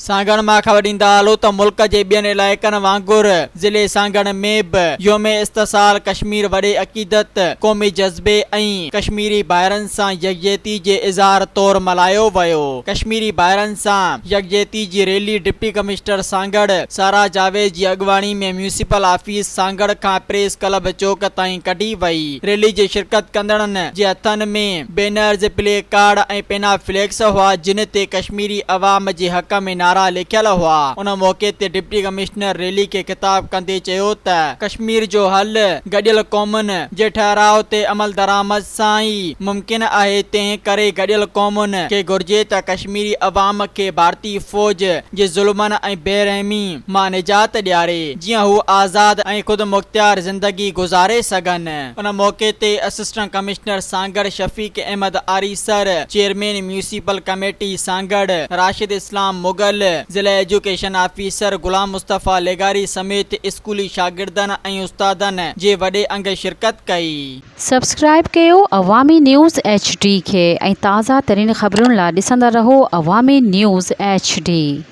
सांगण मां ख़बर ॾींदा हलो त मुल्क जे ॿियनि इलाइक़नि वांगुर ज़िले सांगण में बि योम इस्तिसाल कश्मीर वॾे अक़ीदत क़ौमी जज़्बे ऐं कश्मीरी भाइरनि सां यकजहती जे इज़हार तौरु मल्हायो वियो। कश्मीरी भाइरनि सां यकजहती जी रैली डिप्टी कमिश्नर सांगड़ सारा जावेद जी अॻवानी में म्यूनिसिपल ऑफिस सांगड़ खां प्रेस क्लब चौक ताईं कढी वई। रैली जे शिरकत कंदड़नि जे हथनि में बैनर्स, प्ले कार्ड ऐं पेना फ्लैक्स हुआ जिन ते कश्मीरी अवाम जे हक़ में नारा लिखियल हुआ। उन मौके ते डिप्टी कमिश्नर रैली खे ख़िताब कंदे चयो त कश्मीर जो हल गॾियल क़ौमुनि जे ठहराव ते अमल दरामद सां ई मुमकिन आहे। तंहिं करे गॾियल क़ौमुनि खे घुर्जे त कश्मीरी अवाम खे भारतीय फ़ौज जे ज़ुल्मनि ऐं बेरहमी मां निजात ॾियारे जीअं हू आज़ाद ऐं ख़ुदि मुख्तियार ज़िंदगी गुज़ारे सघनि। उन मौके ते assistant commissioner Sanghar Shafiq Ahmed Arisar, chairman municipal committee Sanghar Rashid Islam Mughal, ज़िला एजुकेशन ऑफिसर गुलाम मुस्तफ़ा लेगारी समेत स्कूली शागिर्दनि ऐं उस्तादनि जे वॾे अंग शिरकत कई। सब्सक्राइब कयो अवामी न्यूज़ HD खे ऐं ताज़ा तरीन ख़बरुनि लाइ ॾिसंदा रहो अवामी न्यूज़ HD।